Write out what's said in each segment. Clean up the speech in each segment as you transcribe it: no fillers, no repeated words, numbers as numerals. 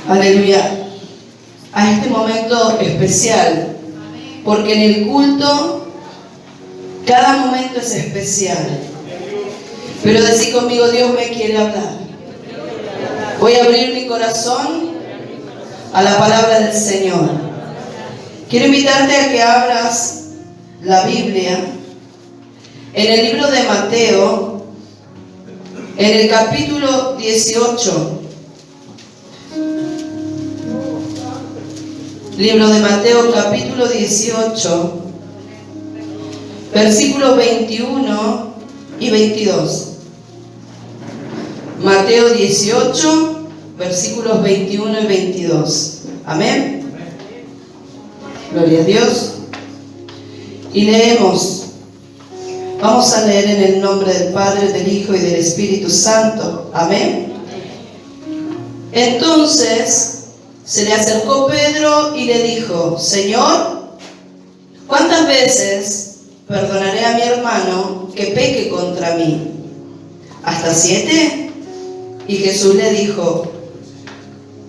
Aleluya, a este momento especial, porque en el culto cada momento es especial. Pero decí conmigo, Dios me quiere hablar. Voy a abrir mi corazón a la palabra del Señor. Quiero invitarte a que abras la Biblia en el libro de Mateo, en el capítulo 18. Libro de Mateo, capítulo 18, versículos 21 y 22. Mateo 18, versículos 21 y 22. Amén. Gloria a Dios. Y leemos. Vamos a leer en el nombre del Padre, del Hijo y del Espíritu Santo. Amén. Entonces se le acercó Pedro y le dijo: Señor, ¿cuántas veces perdonaré a mi hermano que peque contra mí? ¿Hasta 7? Y Jesús le dijo: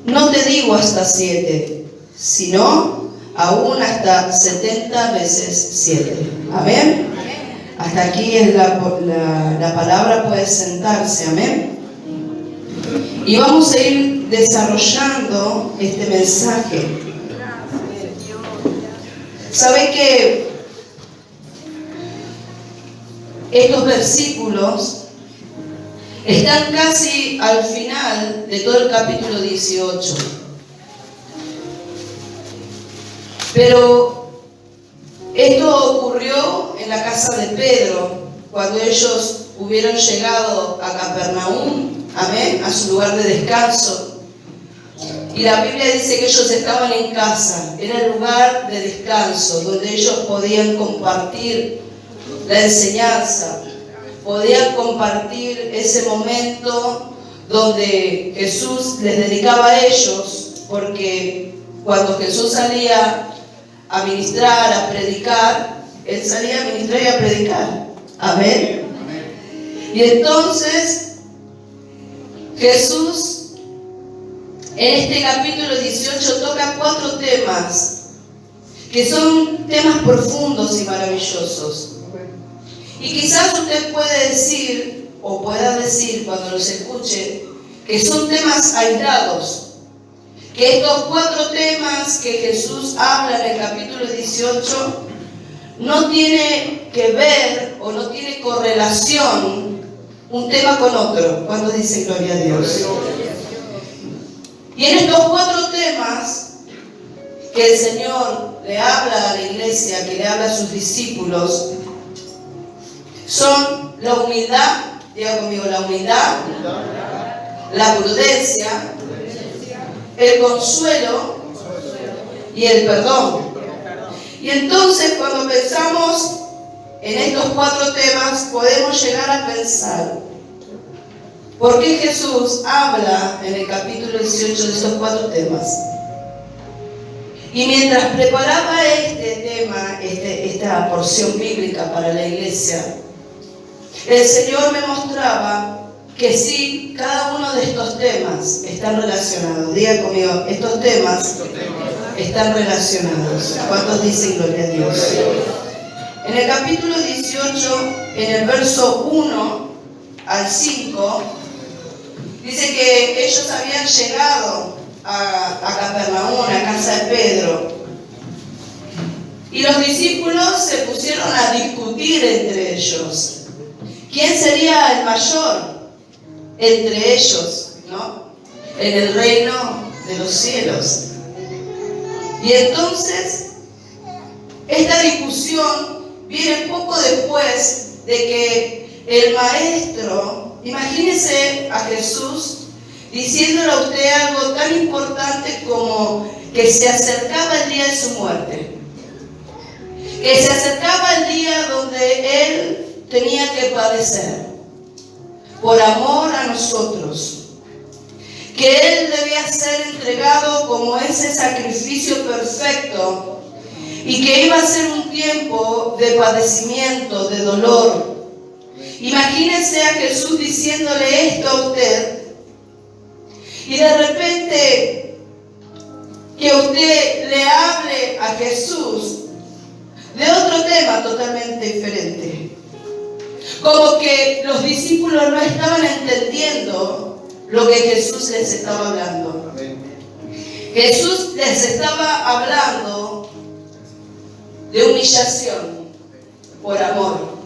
no te digo hasta 7, sino aún hasta 70 veces 7. Amén. Hasta aquí es la palabra, puede sentarse. Amén. Y vamos a ir desarrollando este mensaje. ¿Sabe que estos versículos están casi al final de todo el capítulo 18? Pero esto ocurrió en la casa de Pedro, cuando ellos hubieron llegado a Capernaum, amén, a su lugar de descanso. Y la Biblia dice que ellos estaban en casa, era el lugar de descanso, donde ellos podían compartir la enseñanza, podían compartir ese momento donde Jesús les dedicaba a ellos, porque cuando Jesús salía a ministrar, a predicar, Él salía a ministrar y a predicar. Amén. Y entonces Jesús en este capítulo 18 toca 4 temas que son temas profundos y maravillosos. Y quizás usted puede decir, o pueda decir cuando los escuche, que son temas aislados, que estos 4 temas que Jesús habla en el capítulo 18 no tiene que ver o no tiene correlación un tema con otro. ¿Cuántos dicen gloria a Dios? Y en estos 4 temas que el Señor le habla a la iglesia, que le habla a sus discípulos, son la humildad, diga conmigo, la humildad, la prudencia, el consuelo y el perdón. Y entonces, cuando pensamos en estos 4 temas, podemos llegar a pensar: ¿por qué Jesús habla en el capítulo 18 de estos 4 temas? Y mientras preparaba este tema, esta porción bíblica para la iglesia, el Señor me mostraba que sí, cada uno de estos temas están relacionados. Diga conmigo, estos temas están relacionados. ¿Cuántos dicen gloria a Dios? En el capítulo 18, en el verso 1 al 5, dice que ellos habían llegado a Capernaum, a casa de Pedro. Y los discípulos se pusieron a discutir entre ellos. ¿Quién sería el mayor entre ellos, ¿no?, en el reino de los cielos? Y entonces, esta discusión viene poco después de que el maestro, imagínese a Jesús diciéndole a usted algo tan importante como que se acercaba el día de su muerte, que se acercaba el día donde Él tenía que padecer por amor a nosotros, que Él debía ser entregado como ese sacrificio perfecto y que iba a ser un tiempo de padecimiento, de dolor. Imagínese a Jesús diciéndole esto a usted y de repente a Jesús de otro tema totalmente diferente. Como que los discípulos no estaban entendiendo lo que Jesús les estaba hablando. Jesús les estaba hablando de humillación por amor.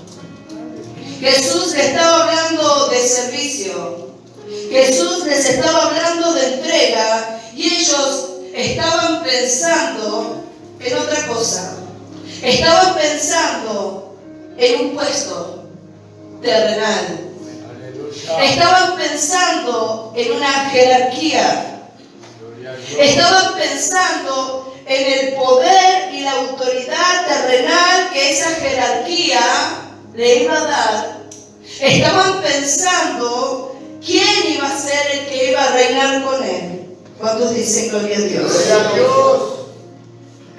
Jesús les estaba hablando de servicio. Jesús les estaba hablando de entrega y ellos estaban pensando en otra cosa. Estaban pensando en un puesto terrenal. Estaban pensando en una jerarquía. Estaban pensando en el poder y la autoridad terrenal que esa jerarquía le iba a dar. Estaban pensando quién iba a ser el que iba a reinar con él. ¿Cuántos dicen gloria a Dios? Gloria a Dios.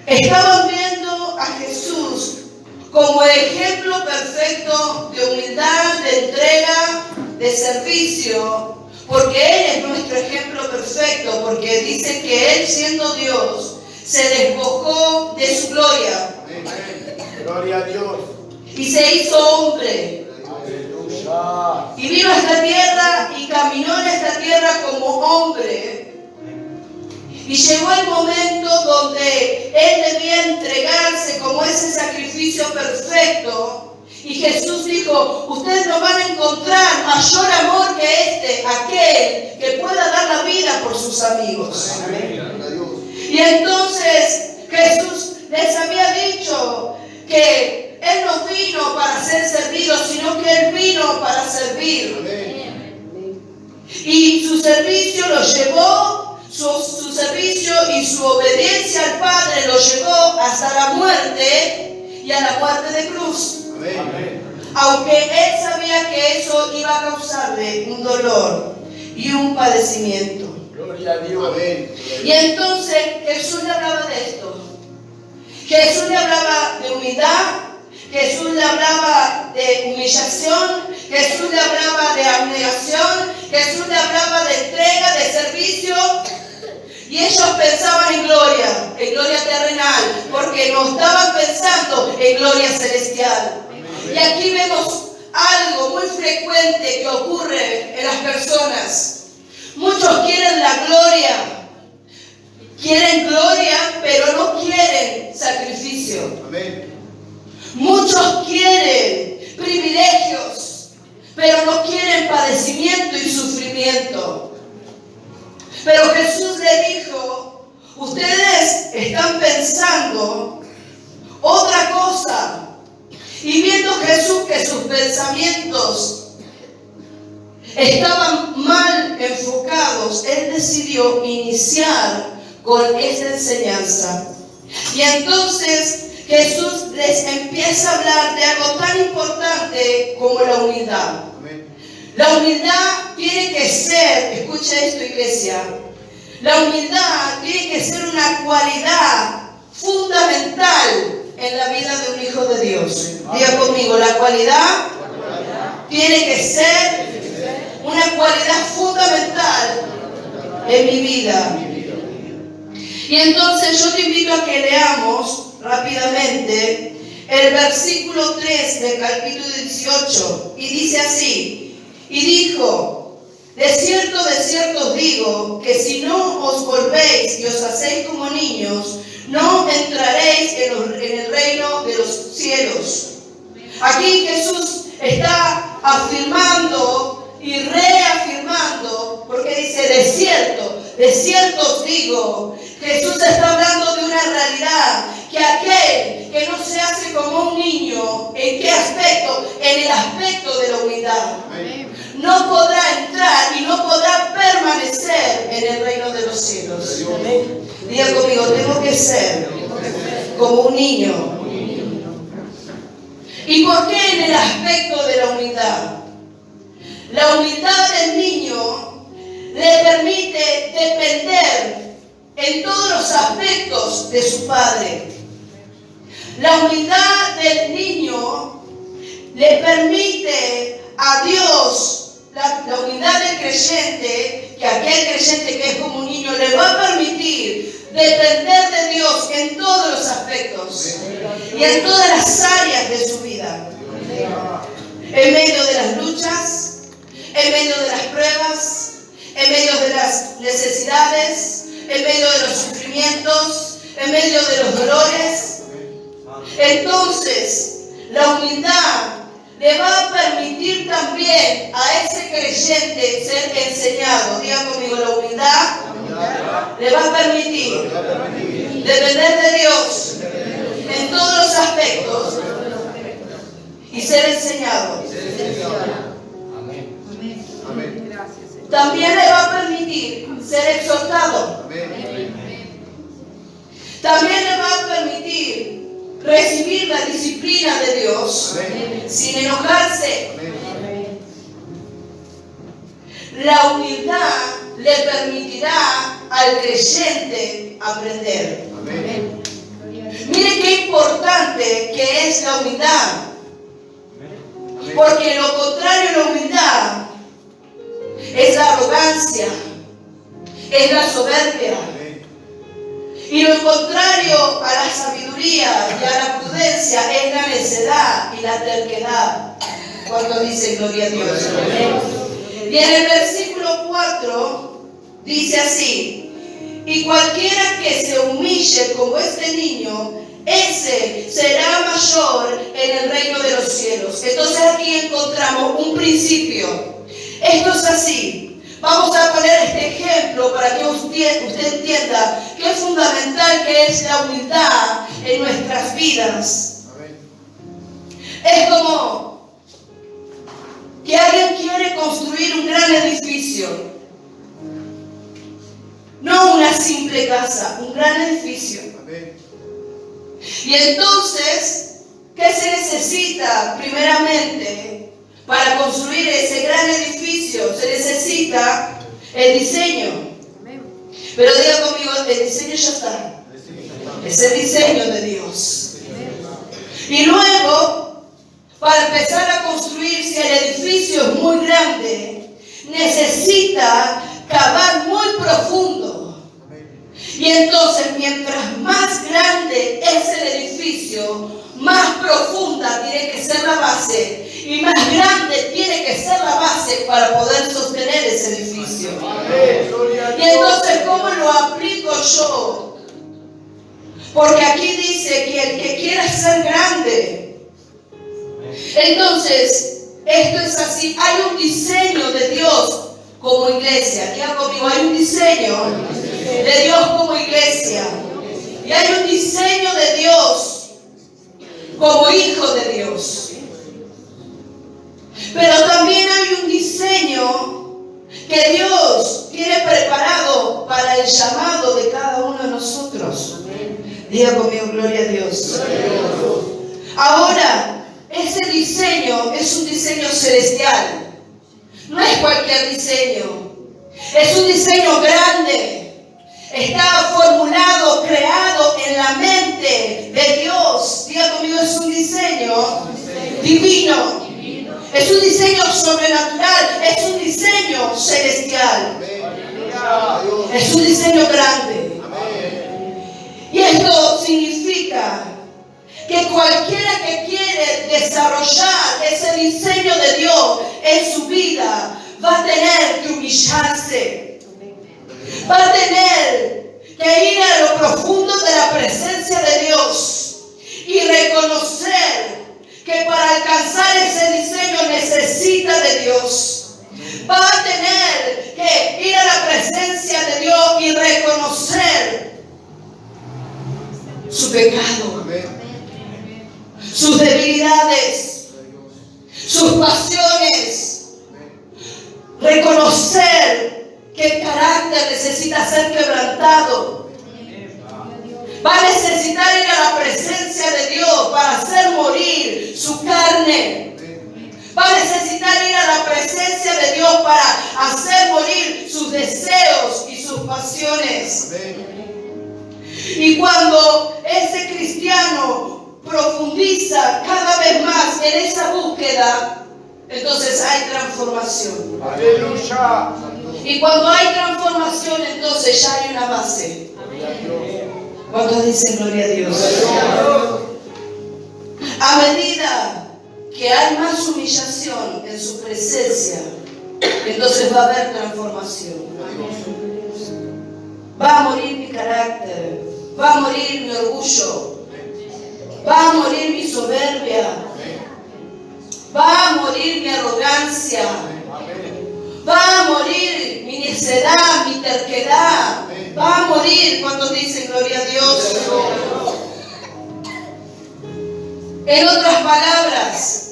Estaban viendo a Jesús como ejemplo perfecto de humildad, de entrega, de servicio, porque Él es nuestro ejemplo perfecto, porque dice que Él, siendo Dios, se despojó de su gloria. Amén. Gloria a Dios. Y se hizo hombre. Aleluya. Y vino a esta tierra y caminó en esta tierra como hombre. Y llegó el momento donde Él debía entregarse como ese sacrificio perfecto. Y Jesús dijo, ustedes no van a encontrar mayor amor que este, aquel que pueda dar la vida por sus amigos. Amén. Y entonces Jesús les había dicho que Él no vino para ser servido, sino que Él vino para servir. Amén. Y su servicio lo llevó. Su servicio y su obediencia al Padre lo llevó hasta la muerte y a la muerte de cruz. Amén. Aunque Él sabía que eso iba a causarle un dolor y un padecimiento. Gloria a Dios. Amén. Y entonces Jesús le hablaba de esto. Jesús le hablaba de humildad. Jesús le hablaba de humillación. Jesús le hablaba de abnegación. Jesús le hablaba de entrega, de servicio. Y ellos pensaban en gloria terrenal, porque no estaban pensando en gloria celestial. Y aquí vemos algo muy frecuente que ocurre en las personas. Muchos quieren la gloria. Quieren gloria, pero no quieren sacrificio. Amén. Muchos quieren privilegios, pero no quieren padecimiento y sufrimiento. Pero Jesús le dijo, ustedes están pensando otra cosa. Y viendo Jesús que sus pensamientos estaban mal enfocados, Él decidió iniciar con esta enseñanza. Y entonces Jesús les empieza a hablar de algo tan importante como la humildad. La humildad tiene que ser, escucha esto, iglesia, la humildad tiene que ser una cualidad fundamental en la vida de un hijo de Dios. Diga conmigo, la cualidad tiene que ser una cualidad fundamental en mi vida. Y entonces yo te invito a que leamos rápidamente el versículo 3 del capítulo 18 y dice así. Y dijo, de cierto os digo, que si no os volvéis y os hacéis como niños, no entraréis en el reino de los cielos. Aquí Jesús está afirmando y reafirmando, porque dice, de cierto os digo. Jesús está hablando de una realidad, que aquel que no se hace como un niño, ¿en qué aspecto? En el aspecto de la humildad. No podrá entrar y no podrá permanecer en el reino de los cielos. Amén. Diga conmigo, tengo que ser como un niño. ¿Y por qué en el aspecto de la humildad? La humildad del niño le permite depender en todos los aspectos de su padre. La humildad del niño le permite a Dios, la humildad del creyente, que aquel creyente que es como un niño le va a permitir depender de Dios en todos los aspectos y en todas las áreas de su vida. En medio de las luchas, en medio de las pruebas, en medio de las necesidades, en medio de los sufrimientos, en medio de los dolores. Entonces, la humildad le va a permitir también a ese creyente ser enseñado. Diga conmigo, la humildad le va a permitir depender de Dios en todos los aspectos y ser enseñado. También le va a permitir ser exhortado. También le va a permitir recibir la disciplina de Dios sin enojarse. La humildad le permitirá al creyente aprender. Mire qué importante que es la humildad. Porque lo contrario a la humildad es la arrogancia, es la soberbia. Y lo contrario a la sabiduría y a la prudencia es la necedad y la terquedad. Cuando dice gloria a Dios. Y en el versículo 4 dice así: y cualquiera que se humille como este niño, ese será mayor en el reino de los cielos. Entonces aquí encontramos un principio. Esto es así. Vamos a poner este ejemplo para que usted entienda que es fundamental que es la humildad en nuestras vidas. Es como que alguien quiere construir un gran edificio. No una simple casa, un gran edificio. Y entonces, ¿qué se necesita primeramente? Para construir ese gran edificio se necesita el diseño. Pero diga conmigo, el diseño ya está. Es el diseño de Dios. Y luego, para empezar a construir, si el edificio es muy grande, necesita cavar muy profundo. Y entonces, mientras más grande es el edificio, más profunda tiene que ser la base. Y más grande tiene que ser la base para poder sostener ese edificio. Y entonces, ¿cómo lo aplico yo? Porque aquí dice que el que quiera ser grande. Entonces, esto es así. Hay un diseño de Dios como iglesia. Diga conmigo, hay un diseño de Dios como iglesia. Y hay un diseño de Dios como hijo de Dios. Pero también hay un diseño que Dios tiene preparado para el llamado de cada uno de nosotros. Diga conmigo, gloria a Dios. Ahora, ese diseño es un diseño celestial. No es cualquier diseño. Es un diseño grande. Está formulado, creado en la mente de Dios. Diga conmigo, es un diseño divino. Es un diseño sobrenatural, es un diseño celestial. Es un diseño grande. Y esto significa que cualquiera que quiere desarrollar ese diseño de Dios en su vida va a tener que humillarse. Va a tener que ir a lo profundo de la presencia de Dios y reconocer que para alcanzar ese diseño necesita de Dios. Va a tener que ir a la presencia de Dios y reconocer su pecado, sus debilidades, sus pasiones. Reconocer que el carácter necesita ser quebrantado. Va a necesitar ir a la presencia de Dios para hacer morir su carne. Va a necesitar ir a la presencia de Dios para hacer morir sus deseos y sus pasiones. Y cuando ese cristiano profundiza cada vez más en esa búsqueda, entonces hay transformación. Aleluya. Y cuando hay transformación, entonces ya hay una base. ¿Cuántos dicen gloria a Dios? A medida que hay más humillación en su presencia, entonces va a haber transformación. Va a morir mi carácter, va a morir mi orgullo, va a morir mi soberbia, va a morir mi arrogancia, va a morir mi necedad, mi terquedad, va a morir. ¿Cuántos dicen gloria a Dios? En otras palabras,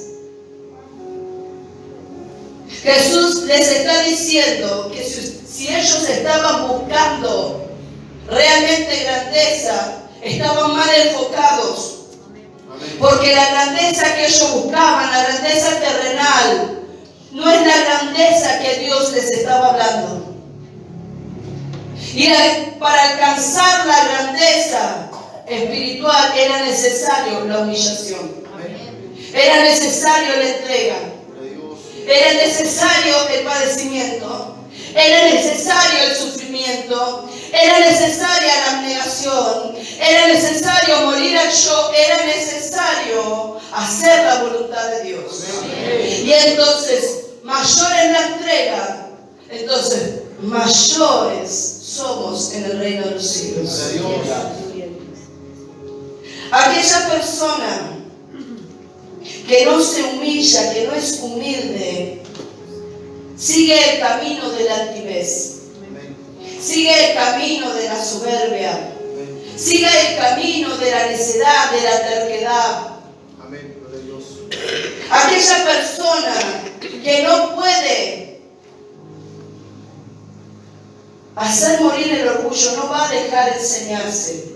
Jesús les está diciendo que si ellos estaban buscando realmente grandeza, estaban mal enfocados. Porque la grandeza que ellos buscaban, la grandeza terrenal, no es la grandeza que Dios les estaba hablando. Y para alcanzar la grandeza espiritual era necesario la humillación. Era necesario la entrega. Era necesario el padecimiento. Era necesario el sufrimiento. Era necesaria la abnegación. Era necesario morir al yo. Era necesario hacer la voluntad de Dios. Y entonces, mayor es la entrega. Entonces, mayores somos en el reino de los cielos. Aquella persona que no se humilla, que no es humilde, sigue el camino de la altivez, sigue el camino de la soberbia, sigue el camino de la necedad, de la terquedad. Aquella persona que no puede hacer morir el orgullo, no va a dejar enseñarse.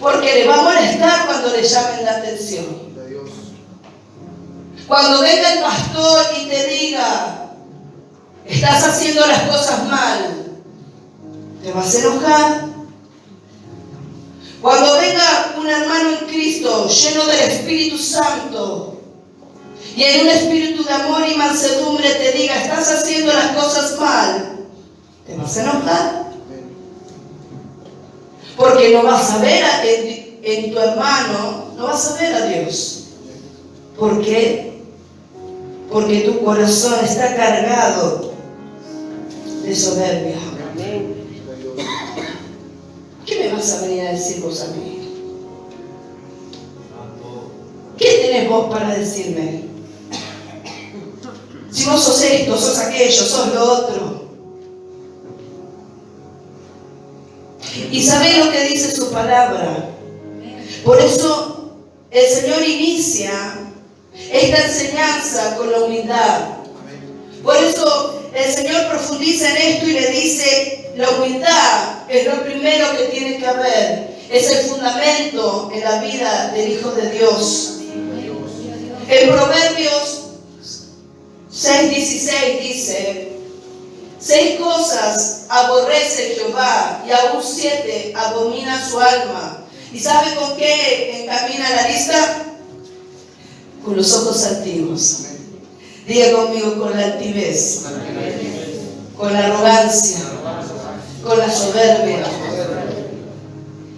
Porque le va a molestar cuando le llamen la atención. Cuando venga el pastor y te diga, estás haciendo las cosas mal, te vas a enojar. Cuando venga un hermano en Cristo lleno del Espíritu Santo y en un espíritu de amor y mansedumbre te diga, estás haciendo las cosas mal, te vas a enojar. Porque no vas a ver en tu hermano, no vas a ver a Dios. ¿Por qué? Porque tu corazón está cargado de soberbia. ¿Qué me vas a venir a decir vos a mí? ¿Qué tenés vos para decirme? Si vos sos esto, sos aquello, sos lo otro. Y sabés lo que dice su palabra. Por eso el Señor inicia esta enseñanza con la humildad. Por eso el Señor profundiza en esto y le dice, la humildad es lo primero que tiene que haber. Es el fundamento en la vida del Hijo de Dios. En Proverbios 6:16 dice, 6 cosas aborrece Jehová y aún 7 abomina su alma. ¿Y sabe con qué encamina la lista? Con los ojos altivos. Diga conmigo, con la altivez, con la arrogancia, con la soberbia.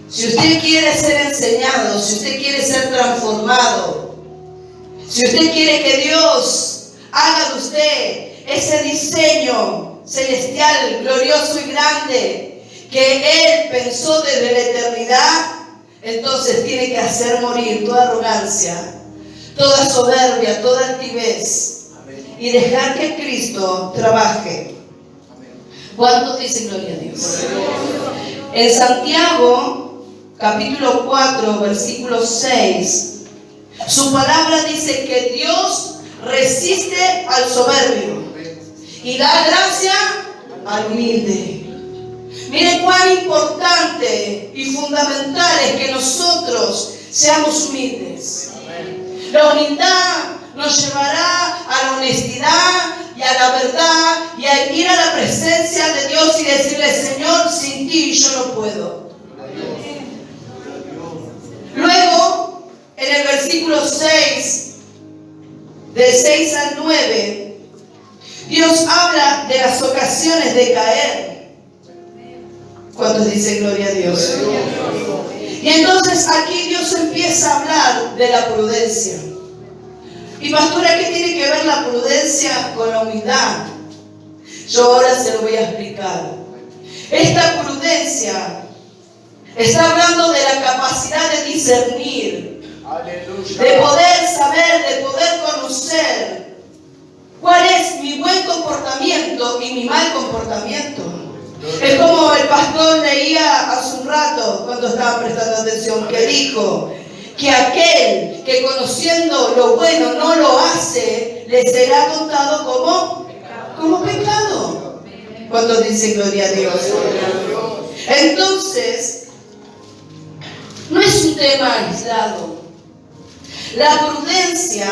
Si usted quiere ser enseñado, si usted quiere ser transformado, si usted quiere que Dios haga de usted ese diseño celestial, glorioso y grande que Él pensó desde la eternidad, entonces tiene que hacer morir toda arrogancia, toda soberbia, toda altivez y dejar que Cristo trabaje. ¿Cuántos dicen gloria a Dios? En Santiago, capítulo 4, versículo 6, su palabra dice que Dios resiste al soberbio y da gracia al humilde. Miren cuán importante y fundamental es que nosotros seamos humildes. La humildad nos llevará a la honestidad y a la verdad y a ir a la presencia de Dios y decirle, Señor, sin ti yo no puedo. Luego, en el versículo 6, del 6 al 9, Dios habla de las ocasiones de caer. ¿Cuántos dicen gloria a Dios? Y entonces aquí Dios empieza a hablar de la prudencia. Y pastora, ¿qué tiene que ver la prudencia con la humildad? Yo ahora se lo voy a explicar. Esta prudencia está hablando de la capacidad de discernir, de poder saber, de poder conocer cuál es mi buen comportamiento y mi mal comportamiento. Es como el pastor leía hace un rato, cuando estaba prestando atención, que dijo que aquel que conociendo lo bueno no lo hace, le será contado como pecado. ¿Cuántos dicen gloria a Dios? Entonces, no es un tema aislado. La prudencia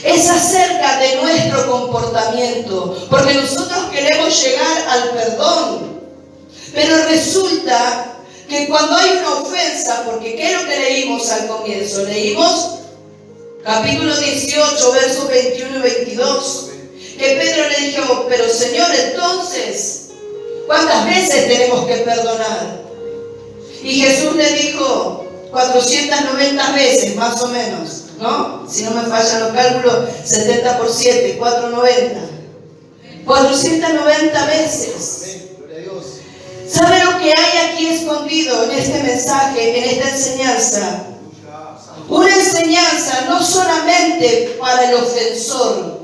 es acerca de nuestro comportamiento, porque nosotros queremos llegar al perdón, pero resulta que cuando hay una ofensa, porque ¿qué es lo que leímos al comienzo? Leímos capítulo 18, versos 21 y 22, que Pedro le dijo, pero Señor, entonces, ¿cuántas veces tenemos que perdonar? Y Jesús le dijo, 490 veces, más o menos, ¿no? Si no me fallan los cálculos, 70 por 7, 490. 490 veces. ¿Sabe lo que hay aquí escondido en este mensaje, en esta enseñanza? Una enseñanza no solamente para el ofensor,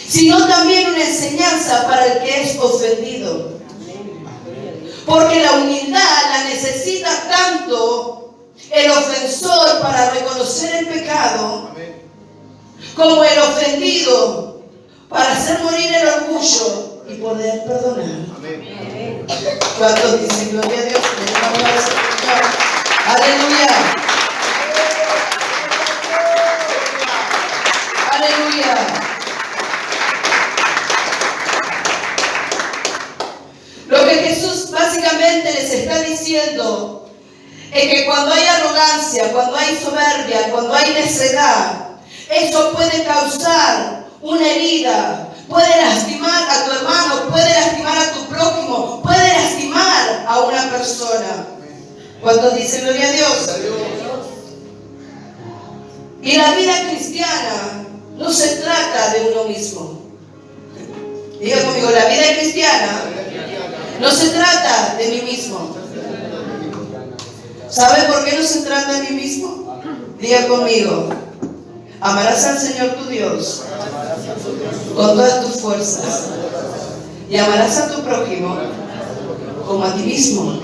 sino también una enseñanza para el que es ofendido. Porque la humildad la necesita tanto el ofensor para reconocer el pecado, como el ofendido para hacer morir el orgullo y poder perdonar. ¿Cuántos dicen gloria a Dios? Aleluya. Aleluya. Lo que Jesús básicamente les está diciendo es que cuando hay arrogancia, cuando hay soberbia, cuando hay necedad, eso puede causar una herida, puede lastimar a tu hermano, puede lastimar a tu prójimo, puede lastimar a una persona. ¿Cuántos dicen gloria a Dios? Y la vida cristiana no se trata de uno mismo. Diga conmigo, la vida cristiana no se trata de mí mismo. ¿Sabe por qué no se trata de mí mismo? Diga conmigo, amarás al Señor tu Dios con todas tus fuerzas y amarás a tu prójimo como a ti mismo.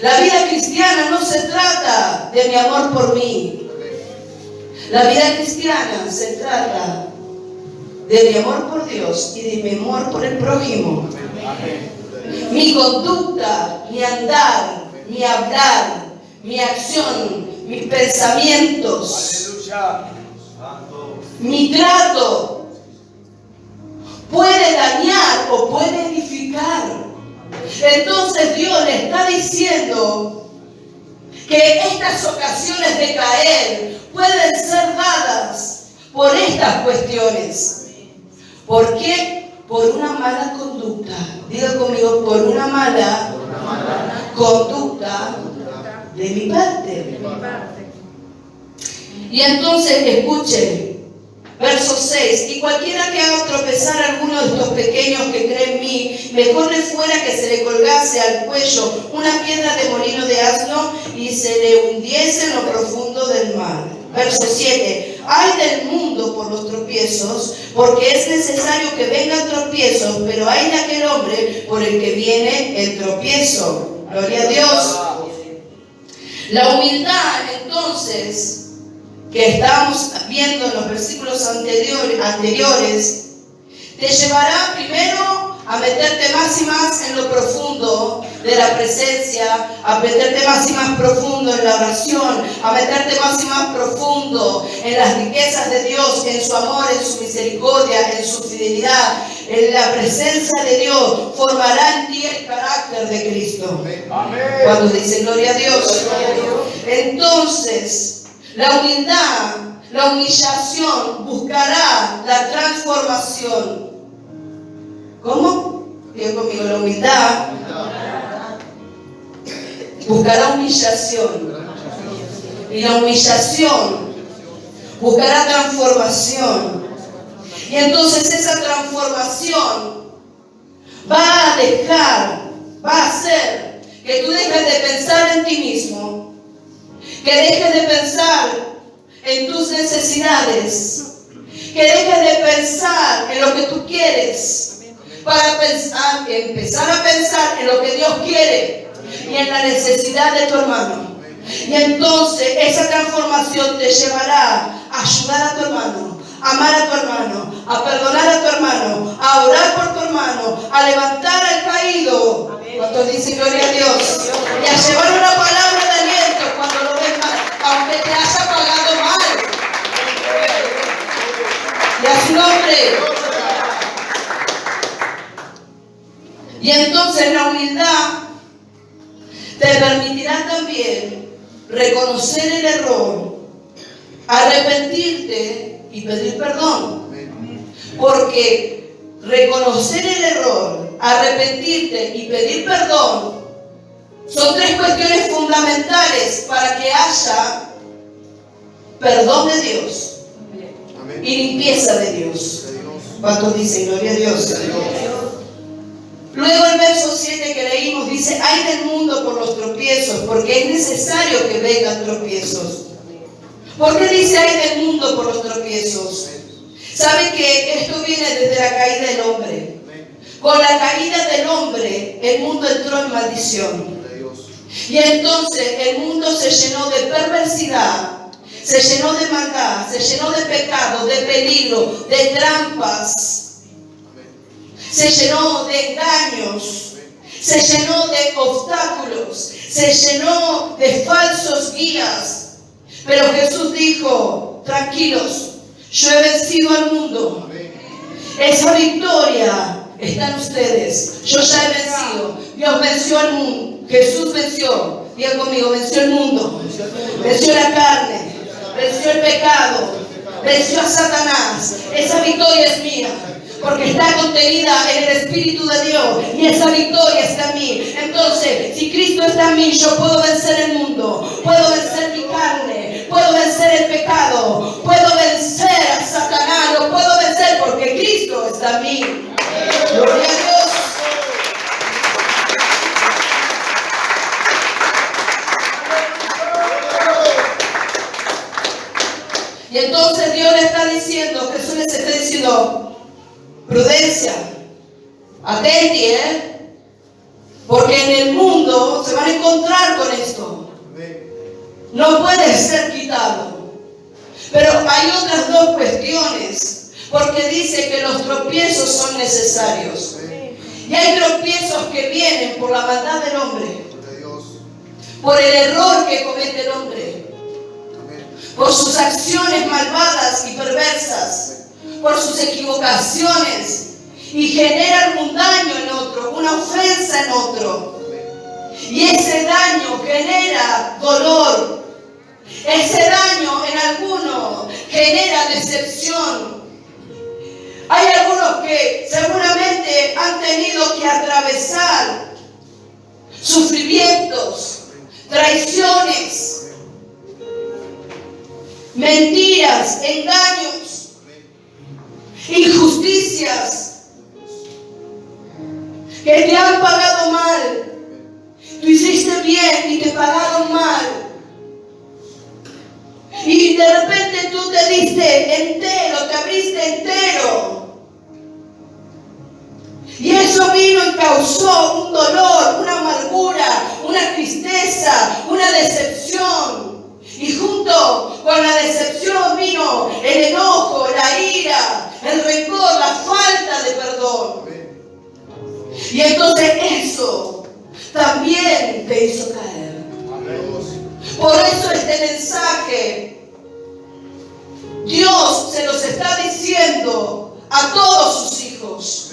La vida cristiana no se trata de mi amor por mí. La vida cristiana se trata de mi amor por Dios y de mi amor por el prójimo. Mi conducta, mi andar, mi hablar, mi acción, mis pensamientos, mi trato puede dañar o puede edificar. Entonces Dios le está diciendo que estas ocasiones de caer pueden ser dadas por estas cuestiones. ¿Por qué? Por una mala conducta. Diga conmigo, por una mala conducta de mi parte. Y entonces escuchen, verso 6, y cualquiera que haga tropezar a alguno de estos pequeños que creen en mí, mejor le fuera que se le colgase al cuello una piedra de molino de asno y se le hundiese en lo profundo del mar. Verso 7, ay del mundo por los tropiezos, porque es necesario que vengan tropiezos, pero ay de aquel hombre por el que viene el tropiezo. Gloria a Dios. La humildad, entonces, que estamos viendo en los versículos anteriores, te llevará primero a meterte más y más en lo profundo de la presencia, a meterte más y más profundo en la oración, a meterte más y más profundo en las riquezas de Dios, en su amor, en su misericordia, en su fidelidad. En la presencia de Dios formará en ti el carácter de Cristo. Amén. Cuando dice gloria a Dios. Entonces, la humildad la humillación buscará la transformación. ¿Cómo? Digan conmigo, la humildad buscará humillación. Y la humillación buscará transformación. Y entonces esa transformación va a hacer que tú dejes de pensar en ti mismo, que dejes de pensar en tus necesidades, que dejes de pensar en lo que tú quieres, para empezar a pensar en lo que Dios quiere y en la necesidad de tu hermano. Y entonces esa transformación te llevará a ayudar a tu hermano, a amar a tu hermano, a perdonar a tu hermano, a orar por tu hermano, a levantar al caído. ¿Cuántos dicen gloria a Dios? Y a llevar una palabra de aliento cuando lo ves mal, aunque te haya pagado mal. Y a su nombre. Y entonces la humildad te permitirá también reconocer el error, arrepentirte y pedir perdón. Porque reconocer el error, arrepentirte y pedir perdón son tres cuestiones fundamentales para que haya perdón de Dios y limpieza de Dios. ¿Cuántos dicen gloria a Dios? Luego el verso 7 que leímos dice: ay del mundo por los tropiezos, porque es necesario que vengan tropiezos. ¿Por qué dice ay del mundo por los tropiezos? ¿Saben que esto viene desde la caída del hombre? Con la caída del hombre, el mundo entró en maldición. Y entonces el mundo se llenó de perversidad, se llenó de maldad, se llenó de pecado, de peligro, de trampas. Se llenó de engaños, se llenó de obstáculos, se llenó de falsos guías. Pero Jesús dijo: tranquilos, yo he vencido al mundo. Esa victoria está en ustedes. Yo ya he vencido. Dios venció al mundo. Jesús venció. Diga conmigo: venció el mundo, venció la carne, venció el pecado, venció a Satanás. Esa victoria es mía, porque está contenida en el Espíritu de Dios, y esa victoria está en mí. Entonces, si Cristo está en mí, yo puedo vencer el mundo, puedo vencer mi carne, puedo vencer el pecado, puedo vencer a Satanás, lo puedo vencer porque Cristo está en mí. Gloria a Dios. Y entonces Dios le está diciendo, Jesús les está diciendo: prudencia, atenti, porque en el mundo se van a encontrar con esto. No puede ser quitado. Pero hay otras dos cuestiones, porque dice que los tropiezos son necesarios. Y hay tropiezos que vienen por la maldad del hombre, por el error que comete el hombre, por sus acciones malvadas y perversas, por sus equivocaciones, y generan un daño en otro, una ofensa en otro. Y ese daño genera dolor. Ese daño en algunos genera decepción. Hay algunos que seguramente han tenido que atravesar sufrimientos, traiciones, mentiras, engaños, injusticias, que te han pagado mal. Tú hiciste bien y te pagaron mal. Y de repente tú te diste entero, te abriste entero. Y eso vino y causó un dolor, una amargura, una tristeza, una decepción. Y junto con la decepción vino el enojo, la ira, el rencor, la falta de perdón. Y entonces eso también te hizo caer. Por eso este mensaje Dios se los está diciendo a todos sus hijos.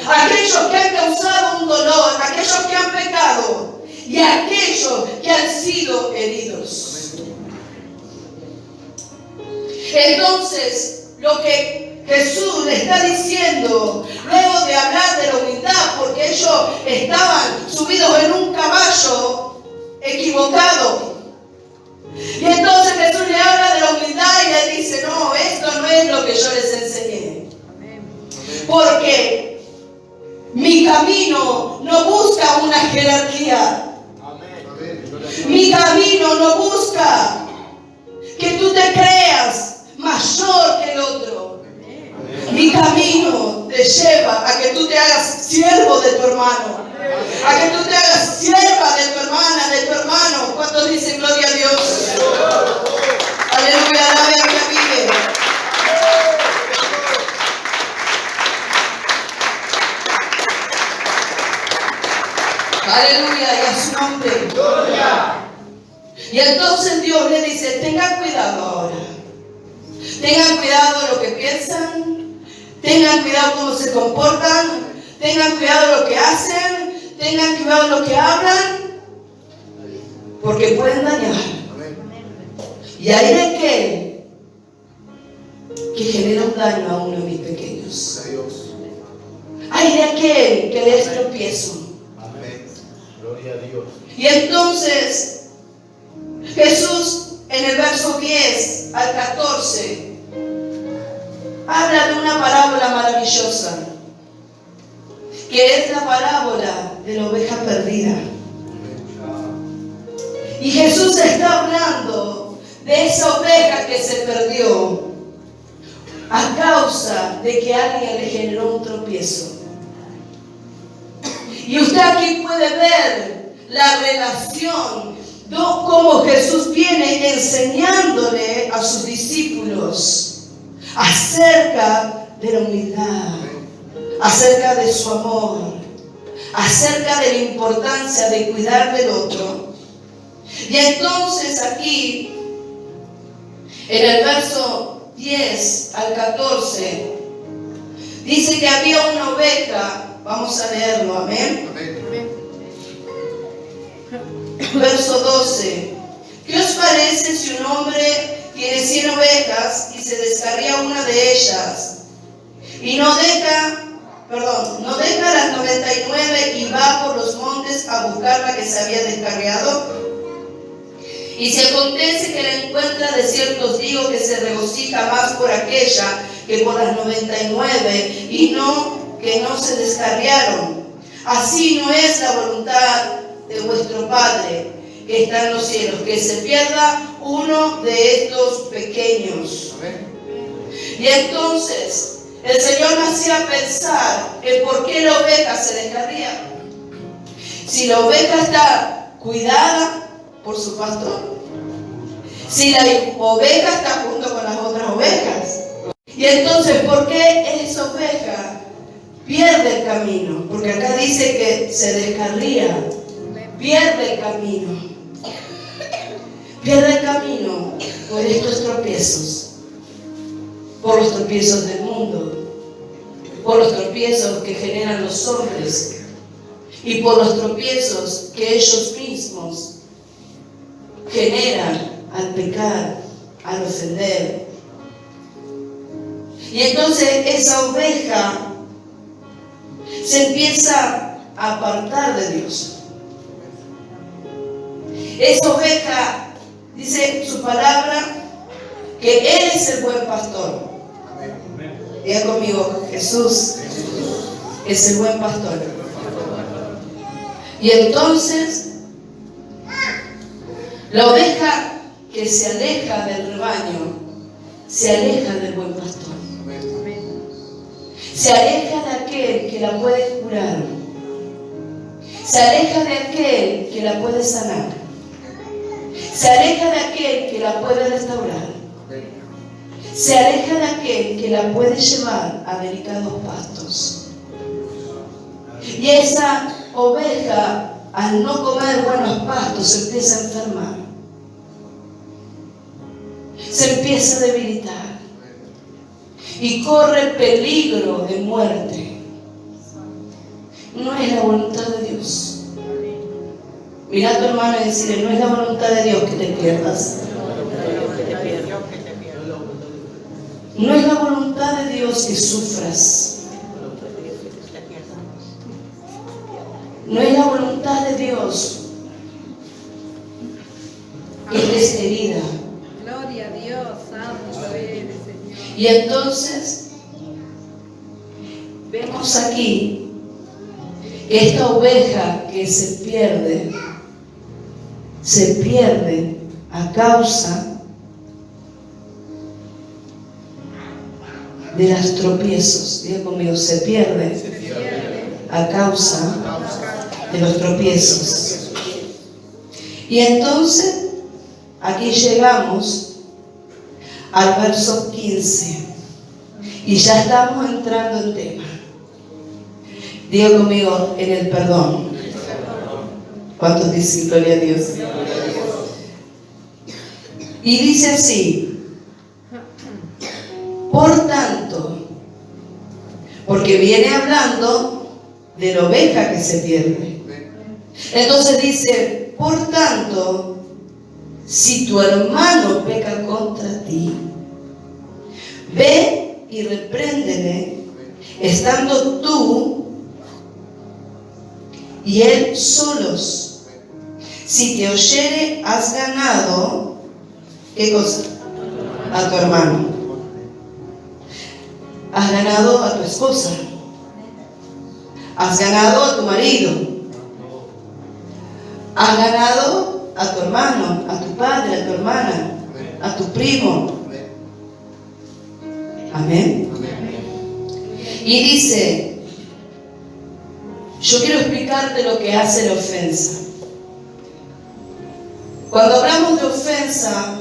Aquellos que han causado un dolor, aquellos que han pecado y aquellos que han sido heridos. Entonces, lo que Jesús le está diciendo, luego de hablar de la humildad, porque ellos estaban subidos en un caballo equivocado. Y entonces Jesús le habla de la humildad y le dice, no, esto no es lo que yo les enseñé. Porque mi camino no busca una jerarquía. Mi camino no busca que tú te creas mayor que el otro. Mi camino te lleva a que tú te hagas siervo de tu hermano, a que tú te hagas sierva de tu hermana, de tu hermano. ¿Cuántos dicen gloria a Dios? Aleluya, alabe al que vive. Aleluya, y a su nombre. Y entonces Dios le dice, tengan cuidado ahora. Tengan cuidado de lo que piensan, tengan cuidado cómo se comportan, tengan cuidado de lo que hacen, tengan cuidado de lo que hablan, porque pueden dañar. Y hay de aquel que genera un daño a uno de mis pequeños. Hay de aquel que le es tropiezo. Gloria a Dios. Y entonces Jesús en el verso 10 al 14 habla de una parábola maravillosa, que es la parábola de la oveja perdida. Y Jesús está hablando de esa oveja que se perdió a causa de que alguien le generó un tropiezo. Y usted aquí puede ver la relación, cómo Jesús viene enseñándole a sus discípulos acerca de la humildad, acerca de su amor, acerca de la importancia de cuidar del otro. Y entonces aquí, en el verso 10 al 14, dice que había una oveja. Vamos a leerlo, amén. Verso 12. ¿Qué os parece si un hombre tiene 100 ovejas y se descarría una de ellas y no deja las 99 y va por los montes a buscar la que se había descarriado? Y si acontece que la encuentra, de cierto os digo que se regocija más por aquella que por las 99 y que no se descarriaron. Así no es la voluntad de vuestro Padre que está en los cielos, que se pierda uno de estos pequeños. Y entonces el Señor me hacía pensar en por qué la oveja se descarría. Si la oveja está cuidada por su pastor, si la oveja está junto con las otras ovejas, y entonces ¿por qué esa oveja pierde el camino? Porque acá dice que se descarría, pierde el camino. Pierde el camino por estos tropiezos, por los tropiezos del mundo, por los tropiezos que generan los hombres y por los tropiezos que ellos mismos generan al pecar, al ofender. Y entonces esa oveja se empieza a apartar de Dios. Esa oveja, dice su palabra, que Él es el buen pastor. Diga conmigo, Jesús es el buen pastor. Y entonces, la oveja que se aleja del rebaño, se aleja del buen pastor. Se aleja de aquel que la puede curar. Se aleja de aquel que la puede sanar. Se aleja de aquel que la puede restaurar. Se aleja de aquel que la puede llevar a delicados pastos. Y esa oveja, al no comer buenos pastos, se empieza a enfermar. Se empieza a debilitar. Y corre peligro de muerte. No es la voluntad de Dios. Mira a tu hermano y decirle, no es la voluntad de Dios que te pierdas. Dios que sufras. No es la voluntad de Dios que estés herida. Gloria a Dios, santo eres, Señor. Y entonces vemos aquí que esta oveja que se pierde a causa de los tropiezos. Diga conmigo, se pierde a causa de los tropiezos. Y entonces aquí llegamos al verso 15 y ya estamos entrando en tema. Diga conmigo, en el perdón. ¿Cuántos dicen gloria a Dios? Y dice así: por tanto, porque viene hablando de la oveja que se pierde. Entonces dice: por tanto, si tu hermano peca contra ti, ve y repréndele, estando tú y él solos. Si te oyere, has ganado, ¿qué cosa? A tu hermano. Has ganado a tu esposa. Has ganado a tu marido. Has ganado a tu hermano, a tu padre, a tu hermana, a tu primo. Amén. Y dice, yo quiero explicarte lo que hace la ofensa. Cuando hablamos de ofensa,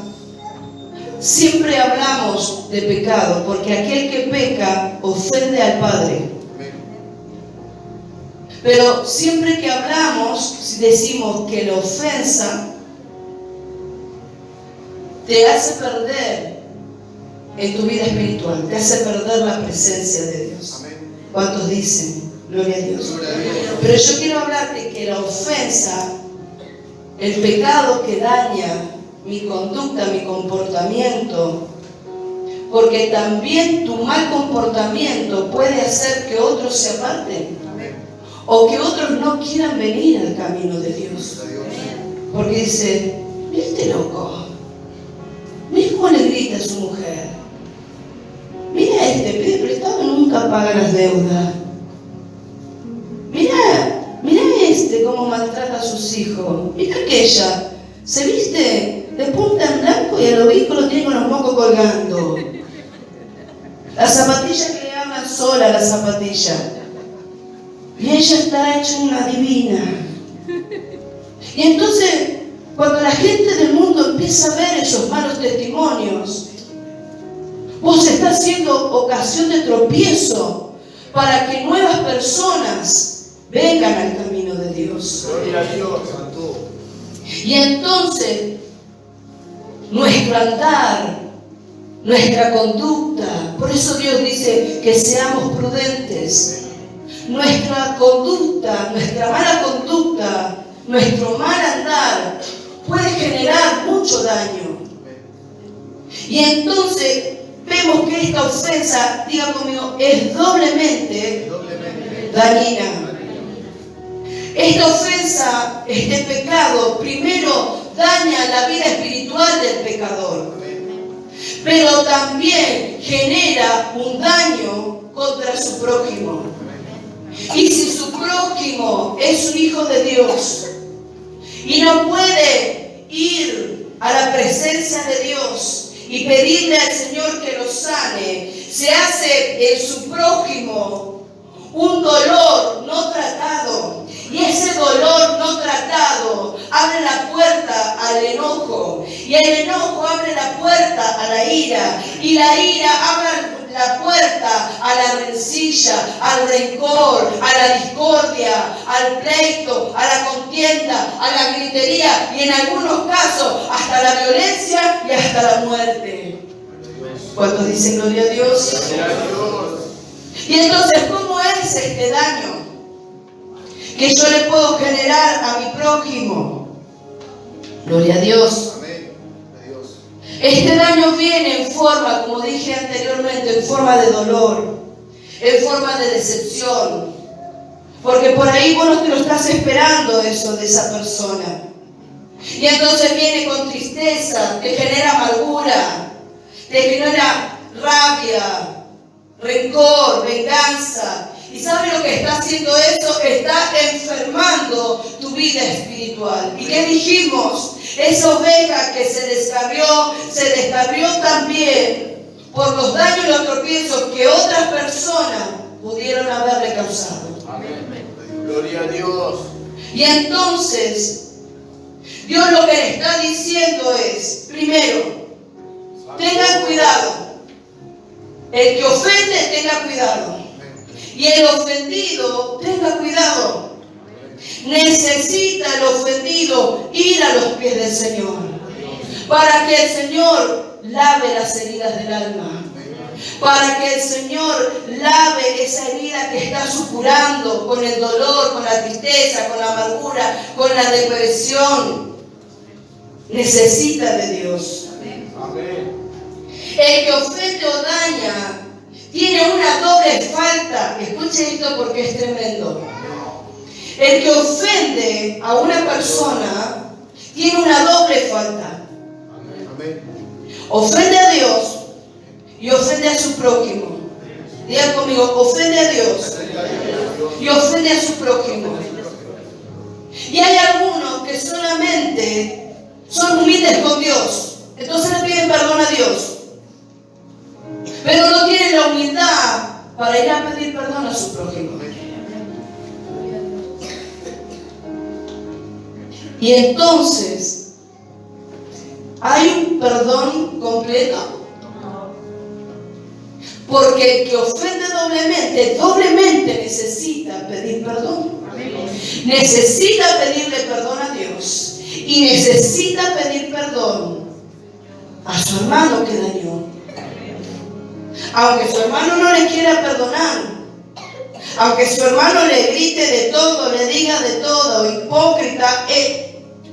siempre hablamos de pecado, porque aquel que peca ofende al Padre. Pero siempre que hablamos, decimos que la ofensa te hace perder en tu vida espiritual, te hace perder la presencia de Dios. ¿Cuántos dicen? Gloria a Dios. Pero yo quiero hablarte que la ofensa, el pecado que daña mi conducta, mi comportamiento, porque también tu mal comportamiento puede hacer que otros se aparten o que otros no quieran venir al camino de Dios. Porque dice, mira este loco, mira cómo le grita a su mujer, mira este pide prestado, nunca paga las deudas, mira este cómo maltrata a sus hijos, mira aquella, se viste de punta en blanco y a los hijos lo tiene con los mocos colgando, la zapatilla que le hablan sola, la zapatilla, y ella está hecha una divina. Y entonces, cuando la gente del mundo empieza a ver esos malos testimonios, vos estás siendo ocasión de tropiezo para que nuevas personas vengan al camino de Dios. Gloria a Dios, santo. Y entonces, nuestro andar, nuestra conducta, por eso Dios dice que seamos prudentes. Nuestra conducta, nuestra mala conducta, nuestro mal andar puede generar mucho daño. Y entonces vemos que esta ofensa, diga conmigo, es doblemente dañina. Esta ofensa, este pecado, primero daña la vida espiritual del pecador, pero también genera un daño contra su prójimo. Y si su prójimo es un hijo de Dios y no puede ir a la presencia de Dios y pedirle al Señor que lo sane, se hace en su prójimo un dolor no tratado. Y ese dolor no tratado abre la puerta al enojo. Y el enojo abre la puerta a la ira. Y la ira abre la puerta a la rencilla, al rencor, a la discordia, al pleito, a la contienda, a la gritería y en algunos casos hasta la violencia y hasta la muerte. ¿Cuántos dicen gloria a Dios? Y entonces, ¿cómo es este daño que yo le puedo generar a mi prójimo? Gloria a Dios. Este daño viene en forma, como dije anteriormente, en forma de dolor, en forma de decepción. Porque por ahí vos no te lo estás esperando eso de esa persona. Y entonces viene con tristeza, te genera amargura, te genera rabia, rencor, venganza. ¿Y sabe lo que está haciendo eso? Está enfermando tu vida espiritual. ¿Y qué dijimos? Esa oveja que se descarrió también por los daños y los tropiezos que otras personas pudieron haberle causado. Amén. Gloria a Dios. Y entonces, Dios lo que le está diciendo es, primero, tengan cuidado. El que ofende, tenga cuidado. Y el ofendido, tenga cuidado. Necesita el ofendido ir a los pies del Señor, para que el Señor lave las heridas del alma, para que el Señor lave esa herida que está supurando con el dolor, con la tristeza, con la amargura, con la depresión. Necesita de Dios. Amén. El que ofende o daña tiene una doble falta. Escuche esto porque es tremendo. El que ofende a una persona tiene una doble falta. Amén. Ofende a Dios y ofende a su prójimo. Diga conmigo, ofende a Dios y ofende a su prójimo. Y hay algunos que solamente son humildes con Dios, entonces le piden perdón a Dios, pero no tienen la humildad para ir a pedir perdón a su prójimo. Y entonces, ¿hay un perdón completo? Porque el que ofende doblemente necesita pedir perdón. Necesita pedirle perdón a Dios. Y necesita pedir perdón a su hermano que dañó. Aunque su hermano no le quiera perdonar, aunque su hermano le grite de todo, le diga de todo, hipócrita,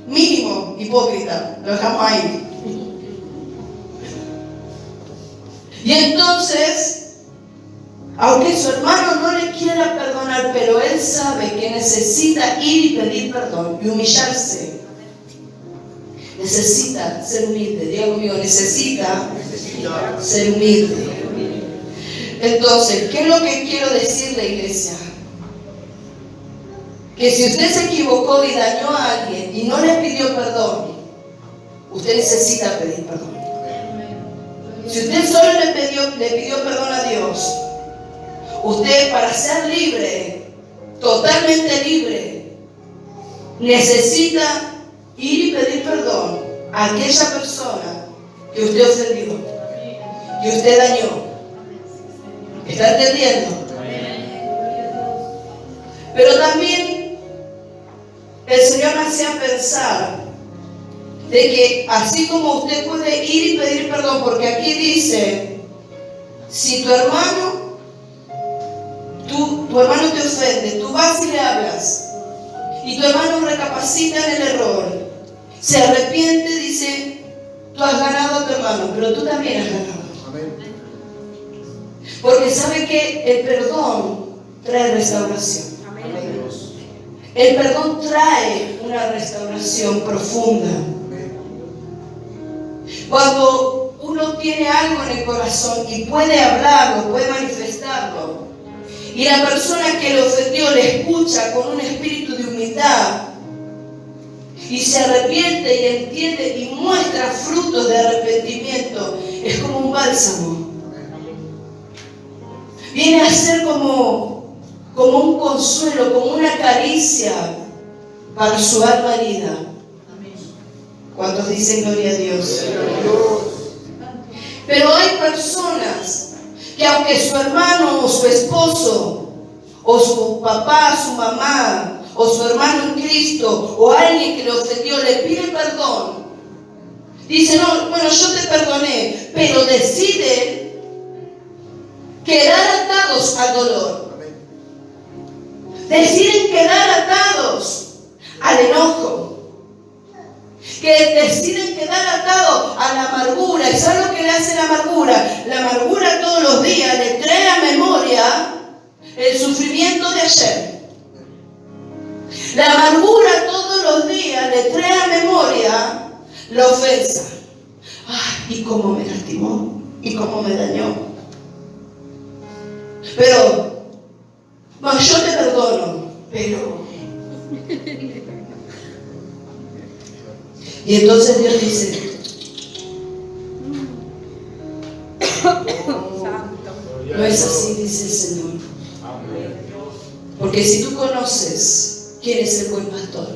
mínimo hipócrita, lo dejamos ahí. Y entonces, aunque su hermano no le quiera perdonar, pero él sabe que necesita ir y pedir perdón y humillarse. Necesita ser humilde. Diga conmigo, necesita ser humilde. Entonces, ¿qué es lo que quiero decirle, iglesia? Que si usted se equivocó y dañó a alguien y no le pidió perdón, usted necesita pedir perdón. Si usted solo le pidió perdón a Dios, usted, para ser libre, totalmente libre, necesita ir y pedir perdón a aquella persona que usted ofendió, que usted dañó. ¿Está entendiendo? Pero también el Señor me hacía pensar de que así como usted puede ir y pedir perdón, porque aquí dice, si tu hermano te ofende, tú vas y le hablas, y tu hermano recapacita en el error, se arrepiente, dice, tú has ganado a tu hermano, pero tú también has ganado. Amén. Porque sabe que el perdón trae restauración. Amén. El perdón trae una restauración profunda. Cuando uno tiene algo en el corazón y puede hablarlo, puede manifestarlo, y la persona que lo ofendió le escucha con un espíritu de humildad y se arrepiente y entiende y muestra frutos de arrepentimiento, es como un bálsamo. Viene a ser como un consuelo, como una caricia para su alma herida. ¿Cuántos dicen gloria a Dios? Pero hay personas que aunque su hermano o su esposo o su papá, su mamá o su hermano en Cristo o alguien que le ofendió le pide perdón, dice, no, bueno, yo te perdoné, pero deciden quedar atados al dolor. Deciden quedar atados al enojo. Que deciden quedar atados a la amargura. ¿Y sabe lo que le hace la amargura? La amargura todos los días le trae a memoria el sufrimiento de ayer. La amargura todos los días le trae a memoria la ofensa. Ay, y cómo me lastimó, y cómo me dañó. Pero, bueno, yo te perdono, pero... Y entonces Dios dice, no es así, dice el Señor. Porque si tú conoces quién es el buen pastor,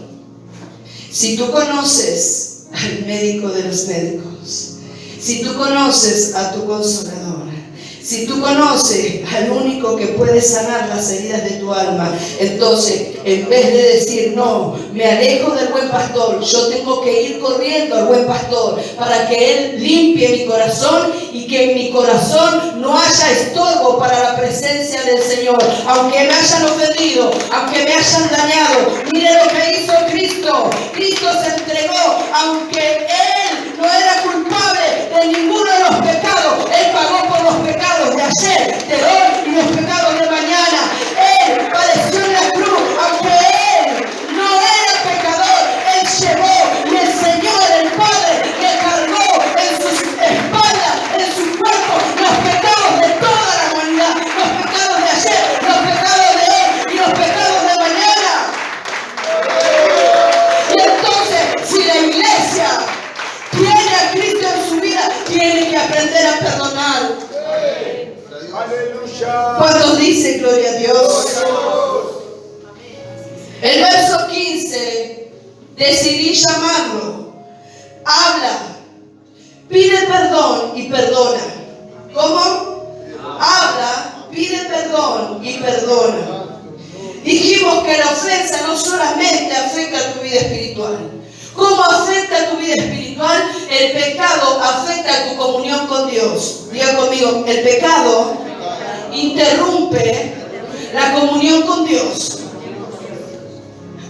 si tú conoces al médico de los médicos, si tú conoces a tu consolador, si tú conoces al único que puede sanar las heridas de tu alma, entonces en vez de decir no, me alejo del buen pastor, yo tengo que ir corriendo al buen pastor para que él limpie mi corazón y que en mi corazón no haya estorbo para la presencia del Señor. Aunque me hayan ofendido, aunque me hayan dañado, mire lo que hizo Cristo. Cristo se entregó, aunque él no era culpable de ninguno de los pecados. Él pagó por los pecados de ayer, de hoy y los pecados de mañana. Él padeció en la cruz, aunque él no era pecador. Él llevó y el Señor, el Padre, le cargó en sus espaldas, en su cuerpo, los pecados de toda la humanidad, los pecados de ayer, los pecados de hoy y los pecados de mañana. Y entonces, si la iglesia tiene a Cristo en su vida, tiene que aprender a perdonar. Aleluya. ¿Cuántos dicen gloria a Dios? El verso 15, decidí llamarlo. Habla, pide perdón y perdona. ¿Cómo? Habla, pide perdón y perdona. Dijimos que la ofensa no solamente afecta a tu vida espiritual. ¿Cómo afecta a tu vida espiritual? El pecado afecta a tu comunión con Dios. Diga conmigo, el pecado interrumpe la comunión con Dios.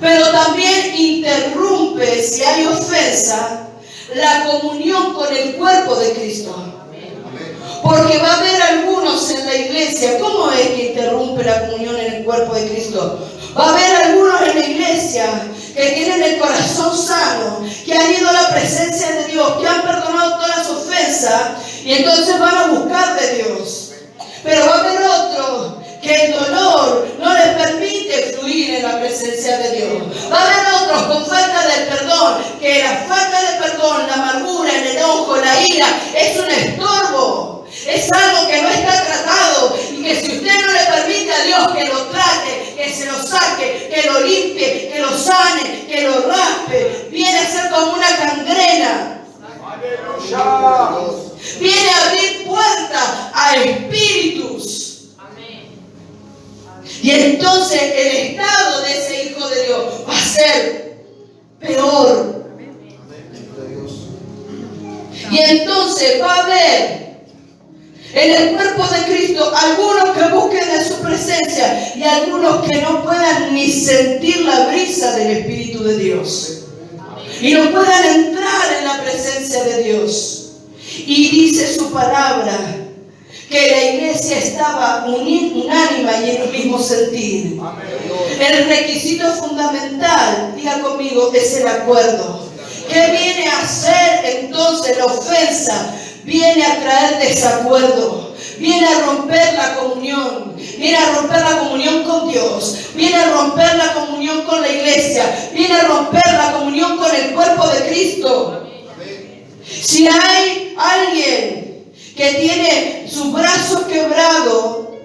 Pero también interrumpe, si hay ofensa, la comunión con el cuerpo de Cristo. Porque va a haber algunos en la iglesia. ¿Cómo es que interrumpe la comunión en el cuerpo de Cristo? Va a haber algunos en la iglesia que tienen el corazón sano, que han ido a la presencia de Dios, que han perdonado todas las ofensas y entonces van a buscar de Dios. Pero va a haber otros que el dolor no les permite fluir en la presencia de Dios. Va a haber otros con falta de perdón, que la falta de perdón, la amargura, el enojo, la ira, es un estorbo. Es algo que no está tratado y que si usted no le permite a Dios que lo trate, que se lo saque, que lo limpie, que lo sane, que lo raspe, viene a ser como una gangrena. Aleluya. Viene a abrir puertas a espíritus. Y entonces el estado de ese hijo de Dios va a ser peor. Y entonces va a haber en el cuerpo de Cristo algunos que busquen de su presencia y algunos que no puedan ni sentir la brisa del Espíritu de Dios y no puedan entrar en la presencia de Dios. Y dice su palabra que la iglesia estaba unánime y en el mismo sentir. El requisito fundamental, diga conmigo, es el acuerdo. ¿Qué viene a hacer entonces la ofensa? Viene a traer desacuerdo, viene a romper la comunión, viene a romper la comunión con Dios, viene a romper la comunión con la iglesia, viene a romper la comunión con el cuerpo de Cristo. Si hay alguien que tiene su brazo quebrado,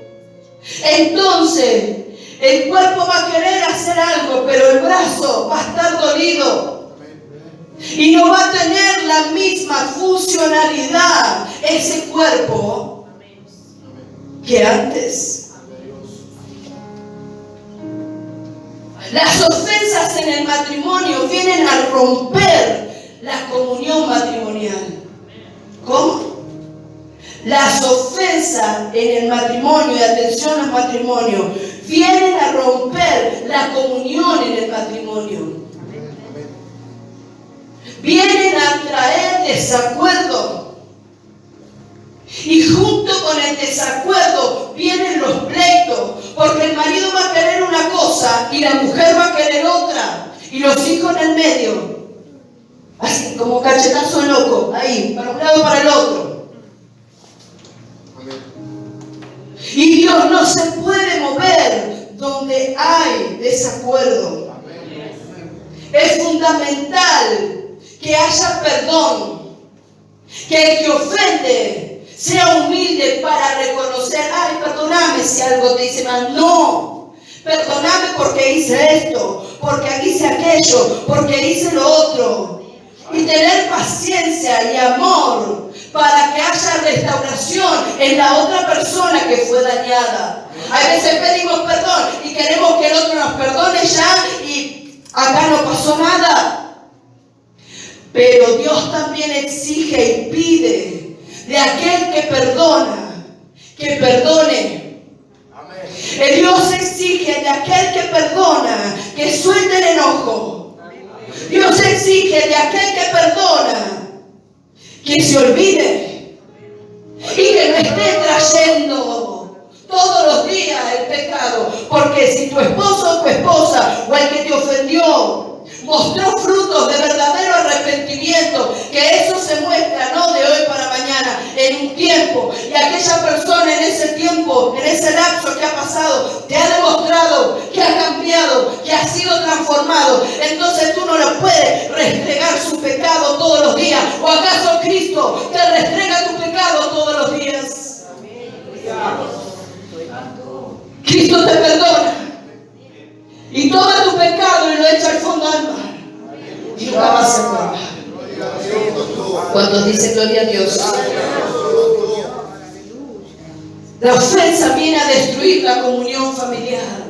entonces el cuerpo va a querer hacer algo, pero el brazo va a estar dolido. Y no va a tener la misma funcionalidad ese cuerpo que antes. Las ofensas en el matrimonio vienen a romper la comunión matrimonial. ¿Cómo? Las ofensas en el matrimonio, y atención al matrimonio, vienen a romper la comunión en el matrimonio. Vienen a traer el desacuerdo. Y junto con el desacuerdo vienen los pleitos, porque el marido va a querer una cosa y la mujer va a querer otra, y los hijos en el medio. Así como cachetazo loco, ahí, para un lado para el otro. Y Dios no se puede mover donde hay desacuerdo. Es fundamental que haya perdón, que el que ofende sea humilde para reconocer, ay, perdóname si algo te hice mal. No, perdóname porque hice esto, porque hice aquello, porque hice lo otro. Y tener paciencia y amor para que haya restauración en la otra persona que fue dañada. A veces pedimos perdón y queremos que el otro nos perdone ya y acá no pasó nada. Pero Dios también exige y pide de aquel que perdona, que perdone. Dios exige de aquel que perdona, que suelte el enojo. Dios exige de aquel que perdona, que se olvide y que no esté trayendo todos los días el pecado. Porque si tu esposo o tu esposa o el que te ofendió mostró frutos de verdadero arrepentimiento, que eso se muestra no de hoy para mañana, en un tiempo, y aquella persona en ese tiempo, en ese lapso que ha pasado, te ha demostrado que ha cambiado, que ha sido transformado, entonces tú no le puedes restregar su pecado todos los días. ¿O acaso Cristo te restrega tu pecado todos los días? Cristo te perdona y toma tu pecado y lo echa al fondo del mar y nunca más se acuerda. ¿Cuántos dicen gloria a Dios? La ofensa viene a destruir la comunión familiar.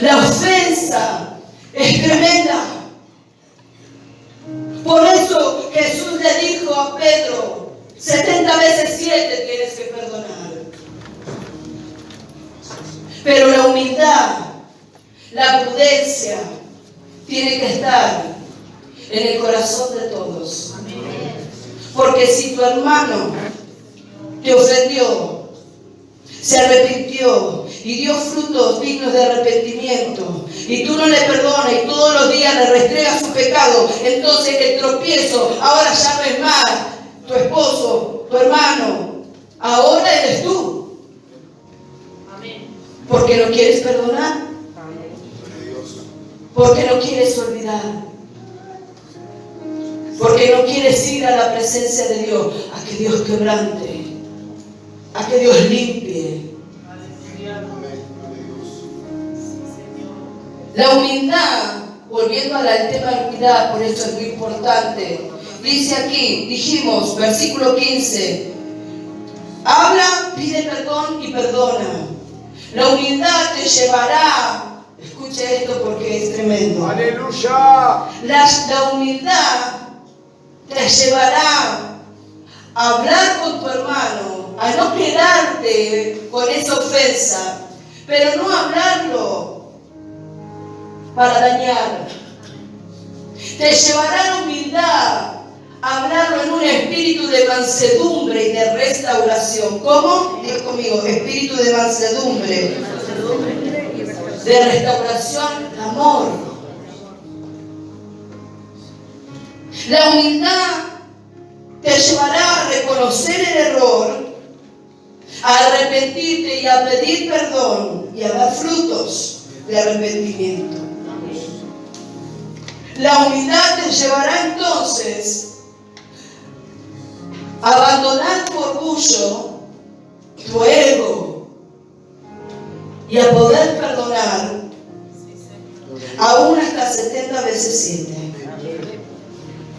La ofensa es tremenda. Por eso Jesús le dijo a Pedro, 70 veces 7 tienes que perdonar. Pero la humildad, la prudencia, tiene que estar en el corazón de todos. Porque si tu hermano te ofendió, se arrepintió y dio frutos dignos de arrepentimiento, y tú no le perdonas y todos los días le restregas su pecado, entonces el tropiezo ahora ya no es más tu esposo, tu hermano, ahora eres tú. Porque no quieres perdonar, porque no quieres olvidar, porque no quieres ir a la presencia de Dios, a que Dios quebrante, a que Dios limpie. La humildad, volviendo al tema de la humildad, por eso es muy importante. Dice aquí, dijimos, versículo 15, habla, pide perdón y perdona. La humildad te llevará, escuche esto porque es tremendo. Aleluya. La humildad te llevará a hablar con tu hermano, a no quedarte con esa ofensa, pero no hablarlo para dañar. Te llevará la humildad a hablarlo en un espíritu de mansedumbre y de restauración. ¿Cómo? Diga conmigo, espíritu de mansedumbre, de restauración, amor. La humildad te llevará a reconocer el error, a arrepentirte y a pedir perdón y a dar frutos de arrepentimiento. La humildad te llevará entonces a abandonar tu orgullo, tu ego, y a poder perdonar aún hasta 70 veces 7.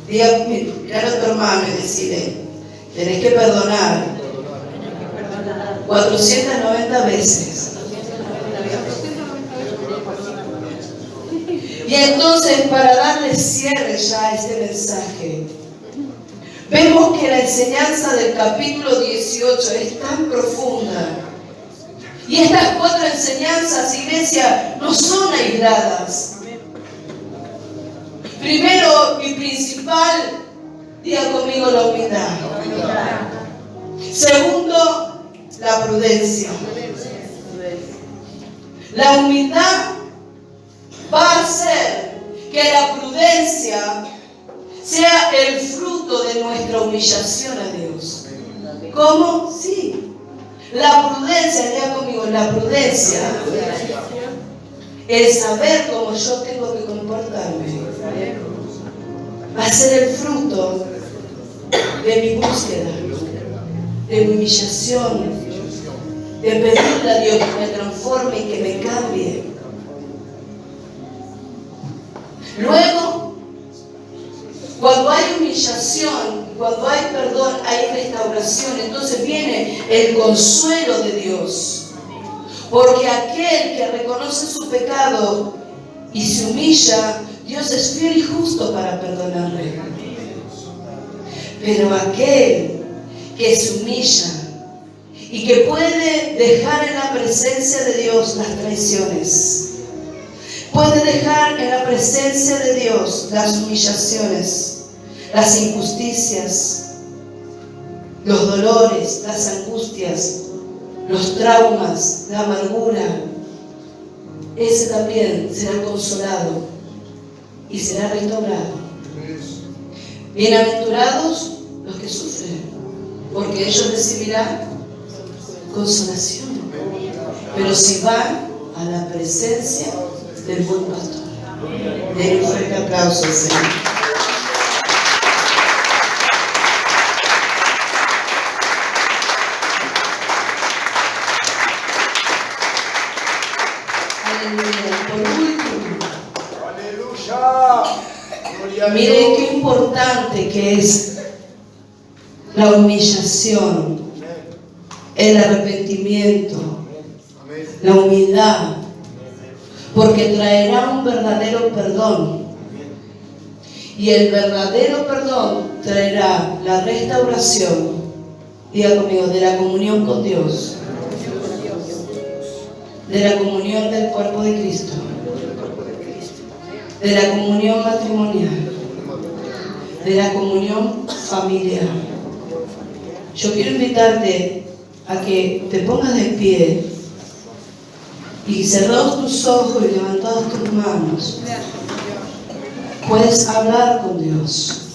Mirar a tu hermano y decirle, tenés que perdonar 490 veces. Y entonces, para darle cierre ya a este mensaje, vemos que la enseñanza del capítulo 18 es tan profunda. Y estas 4 enseñanzas, iglesia, no son aisladas. Primero y principal, diga conmigo la humildad. Segundo, la prudencia. La humildad va a hacer que la prudencia sea el fruto de nuestra humillación a Dios. ¿Cómo? Sí. La prudencia, diga conmigo, la prudencia, el saber cómo yo tengo que comportarme, va a ser el fruto de mi búsqueda, de mi humillación, de pedirle a Dios que me transforme y que me cambie. Luego, cuando hay humillación, cuando hay perdón, hay restauración. Entonces viene el consuelo de Dios. Porque aquel que reconoce su pecado y se humilla, Dios es fiel y justo para perdonarle. Pero aquel que se humilla y que puede dejar en la presencia de Dios las traiciones, puede dejar en la presencia de Dios las humillaciones, las injusticias, los dolores, las angustias, los traumas, la amargura, ese también será consolado y será restaurado. Bienaventurados los que sufren, porque ellos recibirán consolación. Pero si van a la presencia del buen pastor, denle un fuerte aplauso al Señor. Por último, Aleluya. Gloria a miren Dios. qué importante que es la humillación, el arrepentimiento, Amén. la humildad, porque traerá un verdadero perdón. Y el verdadero perdón traerá la restauración, diga conmigo, de la comunión con Dios, de la comunión del cuerpo de Cristo, de la comunión matrimonial, de la comunión familiar. Yo quiero invitarte a que te pongas de pie y cerrados tus ojos y levantadas tus manos, puedes hablar con Dios.